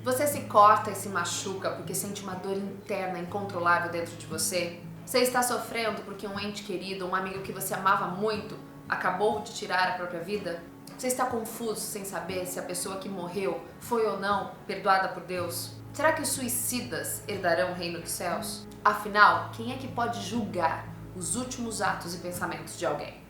Você se corta e se machuca porque sente uma dor interna incontrolável dentro de você? Você está sofrendo porque um ente querido, um amigo que você amava muito, acabou de tirar a própria vida? Você está confuso sem saber se a pessoa que morreu foi ou não perdoada por Deus? Será que os suicidas herdarão o reino dos céus? Afinal, quem é que pode julgar os últimos atos e pensamentos de alguém?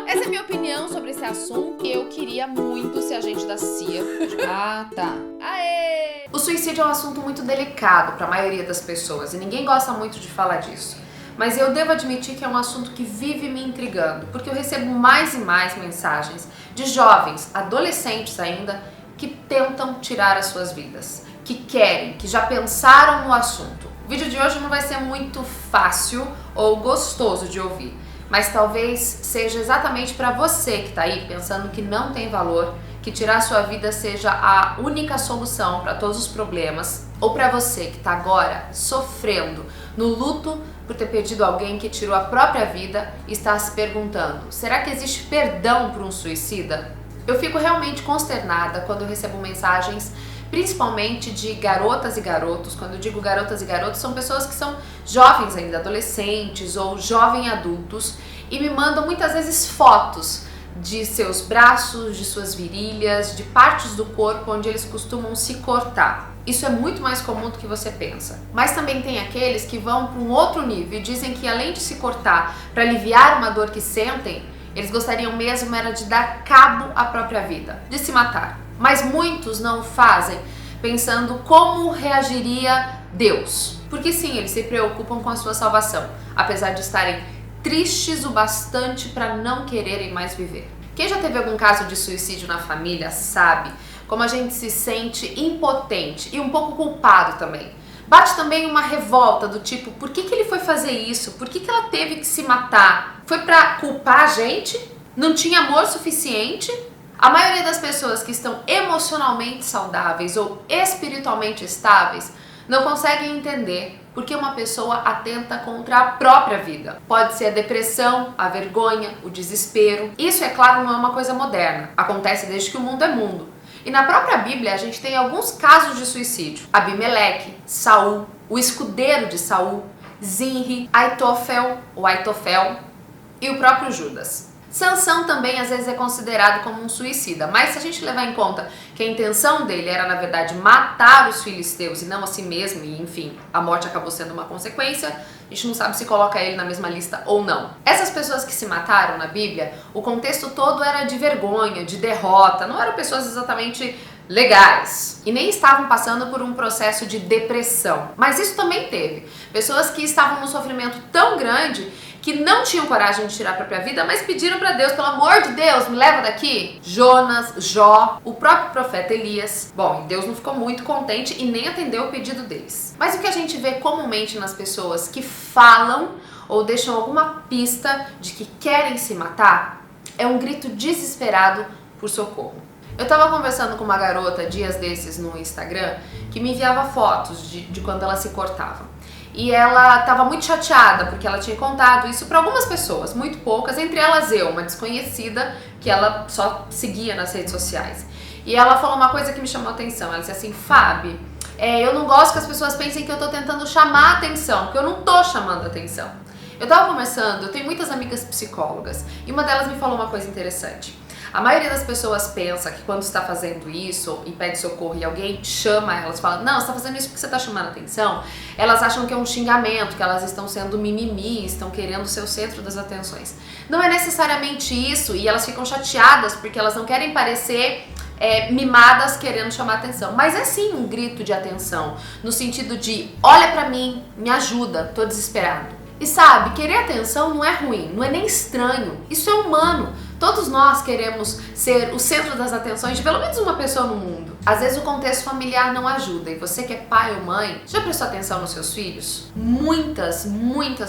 Essa é a minha opinião sobre esse assunto. Eu queria muito ser agente da CIA. Ah, tá. Aê! O suicídio é um assunto muito delicado para a maioria das pessoas e ninguém gosta muito de falar disso. Mas eu devo admitir que é um assunto que vive me intrigando, porque eu recebo mais e mais mensagens de jovens, adolescentes ainda, que tentam tirar as suas vidas, que querem, que já pensaram no assunto. O vídeo de hoje não vai ser muito fácil ou gostoso de ouvir, mas talvez seja exatamente para você que está aí pensando que não tem valor, que tirar a sua vida seja a única solução para todos os problemas, ou para você que está agora sofrendo no luto por ter perdido alguém que tirou a própria vida e está se perguntando: será que existe perdão para um suicida? Eu fico realmente consternada quando eu recebo mensagens, principalmente de garotas e garotos. Quando eu digo garotas e garotos, são pessoas que são jovens ainda, adolescentes ou jovens adultos, e me mandam muitas vezes fotos de seus braços, de suas virilhas, de partes do corpo onde eles costumam se cortar. Isso é muito mais comum do que você pensa. Mas também tem aqueles que vão para um outro nível e dizem que além de se cortar para aliviar uma dor que sentem, eles gostariam mesmo era de dar cabo à própria vida, de se matar. Mas muitos não o fazem pensando como reagiria Deus. Porque sim, eles se preocupam com a sua salvação, apesar de estarem tristes o bastante para não quererem mais viver. Quem já teve algum caso de suicídio na família sabe como a gente se sente impotente e um pouco culpado também. Bate também uma revolta do tipo: por que ele foi fazer isso? Por que ela teve que se matar? Foi pra culpar a gente? Não tinha amor suficiente? A maioria das pessoas que estão emocionalmente saudáveis ou espiritualmente estáveis não conseguem entender por que uma pessoa atenta contra a própria vida. Pode ser a depressão, a vergonha, o desespero. Isso, é claro, não é uma coisa moderna. Acontece desde que o mundo é mundo. E na própria Bíblia a gente tem alguns casos de suicídio. Abimeleque, Saul, o escudeiro de Saul, Zinri, Aitofel e o próprio Judas. Sansão também às vezes é considerado como um suicida, mas se a gente levar em conta que a intenção dele era na verdade matar os filisteus e não a si mesmo, e enfim, a morte acabou sendo uma consequência, a gente não sabe se coloca ele na mesma lista ou não. Essas pessoas que se mataram na Bíblia, o contexto todo era de vergonha, de derrota, não eram pessoas exatamente legais e nem estavam passando por um processo de depressão. Mas isso também teve pessoas que estavam num sofrimento tão grande que não tinham coragem de tirar a própria vida, mas pediram para Deus: pelo amor de Deus, me leva daqui. Jonas, Jó, o próprio profeta Elias. Bom, e Deus não ficou muito contente e nem atendeu o pedido deles. Mas o que a gente vê comumente nas pessoas que falam ou deixam alguma pista de que querem se matar é um grito desesperado por socorro. Eu tava conversando com uma garota dias desses no Instagram que me enviava fotos de quando ela se cortava. E ela estava muito chateada porque ela tinha contado isso para algumas pessoas, muito poucas, entre elas eu, uma desconhecida que ela só seguia nas redes sociais. E ela falou uma coisa que me chamou a atenção. Ela disse assim: Fabi, eu não gosto que as pessoas pensem que eu tô tentando chamar a atenção, porque eu não tô chamando a atenção. Eu tava conversando, eu tenho muitas amigas psicólogas, e uma delas me falou uma coisa interessante. A maioria das pessoas pensa que quando está fazendo isso e pede socorro e alguém chama elas, fala: não, você está fazendo isso porque você está chamando a atenção, elas acham que é um xingamento, que elas estão sendo mimimi, estão querendo ser o centro das atenções. Não é necessariamente isso, e elas ficam chateadas porque elas não querem parecer mimadas querendo chamar atenção. Mas é sim um grito de atenção, no sentido de: olha pra mim, me ajuda, tô desesperado. E sabe, querer atenção não é ruim, não é nem estranho, isso é humano. Todos nós queremos ser o centro das atenções de pelo menos uma pessoa no mundo. Às vezes o contexto familiar não ajuda, e você que é pai ou mãe, já prestou atenção nos seus filhos? Muitas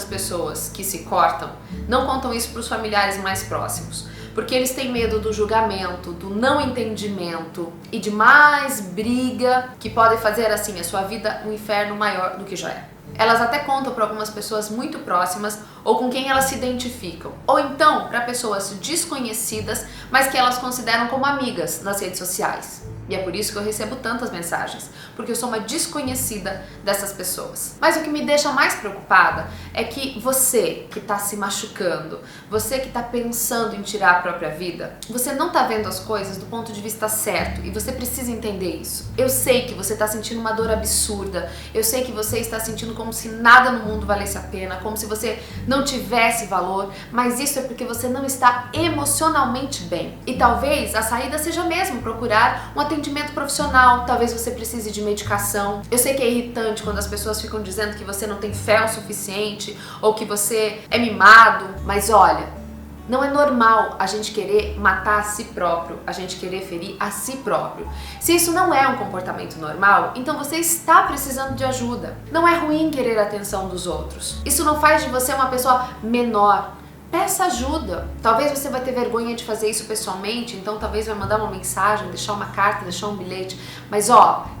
pessoas que se cortam não contam isso para os familiares mais próximos, porque eles têm medo do julgamento, do não entendimento e de mais briga que podem fazer assim a sua vida um inferno maior do que já é. Elas até contam para algumas pessoas muito próximas ou com quem elas se identificam. Ou então para pessoas desconhecidas, mas que elas consideram como amigas nas redes sociais. E é por isso que eu recebo tantas mensagens, porque eu sou uma desconhecida dessas pessoas. Mas o que me deixa mais preocupada é que você que está se machucando, você que está pensando em tirar a própria vida, você não está vendo as coisas do ponto de vista certo e você precisa entender isso. Eu sei que você está sentindo uma dor absurda, eu sei que você está sentindo como se nada no mundo valesse a pena, como se você não tivesse valor, mas isso é porque você não está emocionalmente bem. E talvez a saída seja mesmo procurar um atendimento profissional, talvez você precise de medicação. Eu sei que é irritante quando as pessoas ficam dizendo que você não tem fé o suficiente ou que você é mimado, mas olha, não é normal a gente querer matar a si próprio, a gente querer ferir a si próprio. Se isso não é um comportamento normal, então você está precisando de ajuda. Não é ruim querer a atenção dos outros. Isso não faz de você uma pessoa menor. Peça ajuda. Talvez você vai ter vergonha de fazer isso pessoalmente, então talvez vai mandar uma mensagem, deixar uma carta, deixar um bilhete. Mas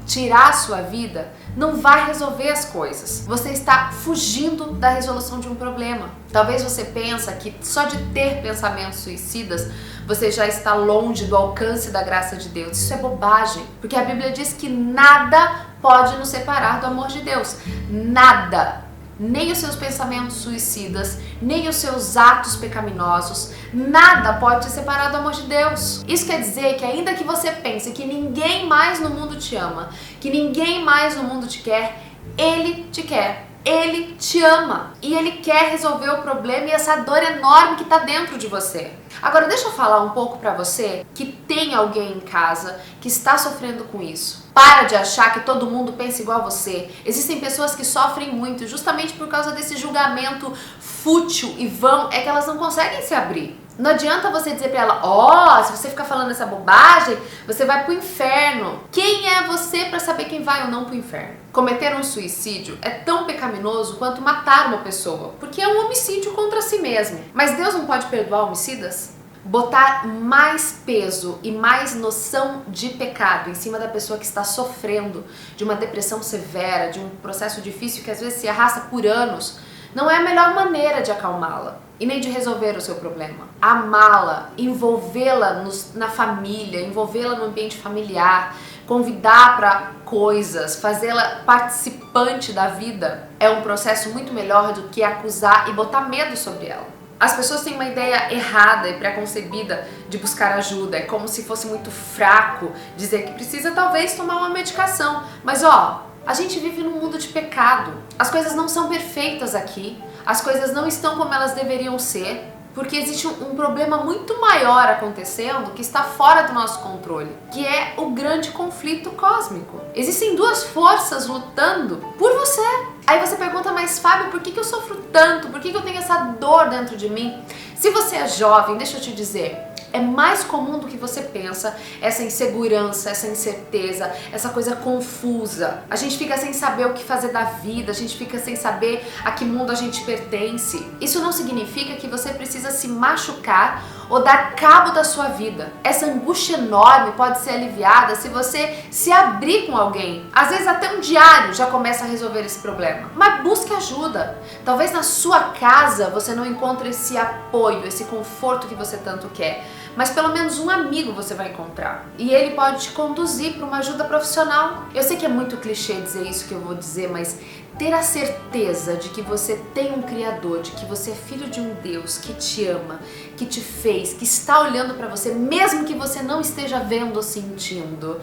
tirar a sua vida não vai resolver as coisas. Você está fugindo da resolução de um problema. Talvez você pense que só de ter pensamentos suicidas você já está longe do alcance da graça de Deus. Isso é bobagem, porque a Bíblia diz que nada pode nos separar do amor de Deus. Nada. Nem os seus pensamentos suicidas, nem os seus atos pecaminosos, nada pode te separar do amor de Deus. Isso quer dizer que ainda que você pense que ninguém mais no mundo te ama, que ninguém mais no mundo te quer, Ele te quer. Ele te ama e Ele quer resolver o problema e essa dor enorme que está dentro de você. Agora deixa eu falar um pouco para você que tem alguém em casa que está sofrendo com isso. Para de achar que todo mundo pensa igual a você. Existem pessoas que sofrem muito justamente por causa desse julgamento fútil e vão, é que elas não conseguem se abrir. Não adianta você dizer pra ela, se você ficar falando essa bobagem, você vai pro inferno. Quem é você pra saber quem vai ou não pro inferno? Cometer um suicídio é tão pecaminoso quanto matar uma pessoa, porque é um homicídio contra si mesmo. Mas Deus não pode perdoar homicidas? Botar mais peso e mais noção de pecado em cima da pessoa que está sofrendo de uma depressão severa, de um processo difícil que às vezes se arrasta por anos, não é a melhor maneira de acalmá-la e nem de resolver o seu problema. Amá-la, envolvê-la na família, envolvê-la no ambiente familiar, convidar para coisas, fazê-la participante da vida é um processo muito melhor do que acusar e botar medo sobre ela. As pessoas têm uma ideia errada e preconcebida de buscar ajuda. É como se fosse muito fraco dizer que precisa talvez tomar uma medicação. Mas a gente vive num mundo de pecado. As coisas não são perfeitas aqui. As coisas não estão como elas deveriam ser. Porque existe um problema muito maior acontecendo que está fora do nosso controle, que é o grande conflito cósmico. Existem duas forças lutando por você. Aí você pergunta, mas Fábio, por que eu sofro tanto? Por que eu tenho essa dor dentro de mim? Se você é jovem, deixa eu te dizer, é mais comum do que você pensa essa insegurança, essa incerteza, essa coisa confusa. A gente fica sem saber o que fazer da vida, a gente fica sem saber a que mundo a gente pertence. Isso não significa que você precisa se machucar ou dar cabo da sua vida. Essa angústia enorme pode ser aliviada se você se abrir com alguém. Às vezes até um diário já começa a resolver esse problema. Mas busque ajuda. Talvez na sua casa você não encontre esse apoio, esse conforto que você tanto quer. Mas pelo menos um amigo você vai encontrar. E ele pode te conduzir para uma ajuda profissional. Eu sei que é muito clichê dizer isso que eu vou dizer, mas ter a certeza de que você tem um Criador, de que você é filho de um Deus que te ama, que te fez, que está olhando para você, mesmo que você não esteja vendo ou sentindo,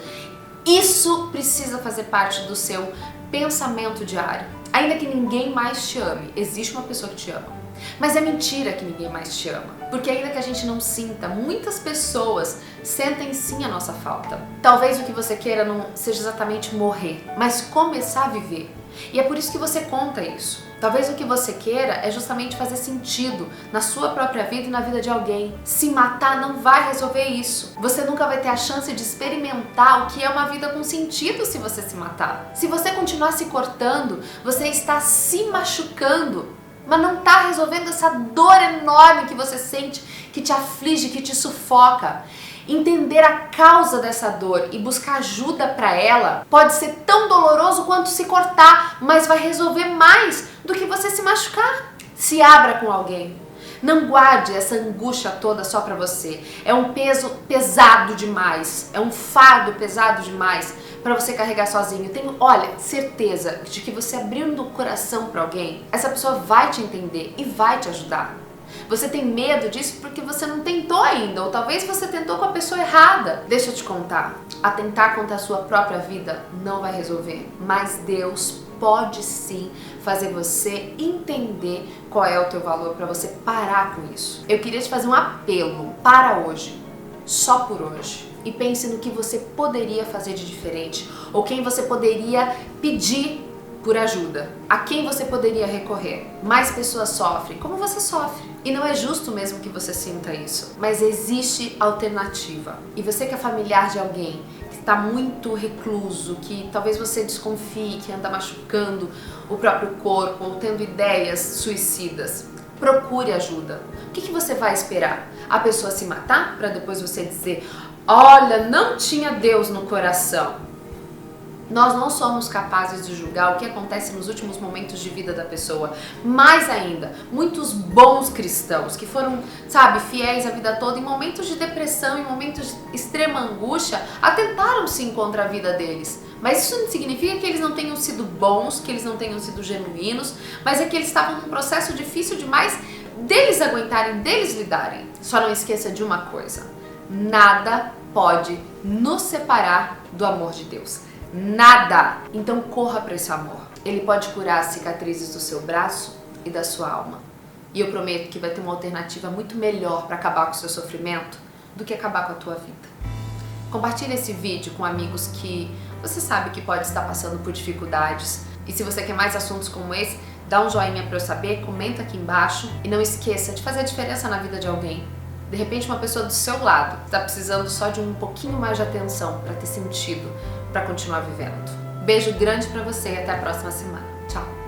isso precisa fazer parte do seu pensamento diário. Ainda que ninguém mais te ame, existe uma pessoa que te ama. Mas é mentira que ninguém mais te ama, porque ainda que a gente não sinta, muitas pessoas sentem sim a nossa falta. Talvez o que você queira não seja exatamente morrer, mas começar a viver. E é por isso que você conta isso. Talvez o que você queira é justamente fazer sentido na sua própria vida e na vida de alguém. Se matar não vai resolver isso. Você nunca vai ter a chance de experimentar o que é uma vida com sentido se você se matar. Se você continuar se cortando, você está se machucando, mas não está resolvendo essa dor enorme que você sente, que te aflige, que te sufoca. Entender a causa dessa dor e buscar ajuda para ela pode ser tão doloroso quanto se cortar, mas vai resolver mais do que você se machucar. Se abra com alguém. Não guarde essa angústia toda só para você. É um peso pesado demais, é um fardo pesado demais para você carregar sozinho. Tenho, olha, certeza de que você abrindo o coração para alguém, essa pessoa vai te entender e vai te ajudar. Você tem medo disso porque você não tentou ainda, ou talvez você tentou com a pessoa errada. Deixa eu te contar, atentar contra a sua própria vida não vai resolver, mas Deus pode sim fazer você entender qual é o teu valor para você parar com isso. Eu queria te fazer um apelo para hoje, só por hoje, e pense no que você poderia fazer de diferente, ou quem você poderia pedir por ajuda, a quem você poderia recorrer. Mais pessoas sofrem como você sofre. E não é justo mesmo que você sinta isso, mas existe alternativa. E você que é familiar de alguém que está muito recluso, que talvez você desconfie, que anda machucando o próprio corpo ou tendo ideias suicidas, procure ajuda. O que você vai esperar? A pessoa se matar para depois você dizer: olha, não tinha Deus no coração. Nós não somos capazes de julgar o que acontece nos últimos momentos de vida da pessoa. Mais ainda, muitos bons cristãos que foram, fiéis a vida toda, em momentos de depressão, em momentos de extrema angústia, atentaram sim contra a vida deles. Mas isso não significa que eles não tenham sido bons, que eles não tenham sido genuínos, mas é que eles estavam num processo difícil demais deles aguentarem, deles lidarem. Só não esqueça de uma coisa: nada pode nos separar do amor de Deus. Nada! Então corra para esse amor. Ele pode curar as cicatrizes do seu braço e da sua alma. E eu prometo que vai ter uma alternativa muito melhor para acabar com o seu sofrimento do que acabar com a tua vida. Compartilhe esse vídeo com amigos que você sabe que pode estar passando por dificuldades. E se você quer mais assuntos como esse, dá um joinha para eu saber, comenta aqui embaixo e não esqueça de fazer a diferença na vida de alguém. De repente uma pessoa do seu lado está precisando só de um pouquinho mais de atenção para ter sentido, para continuar vivendo. Beijo grande para você e até a próxima semana. Tchau!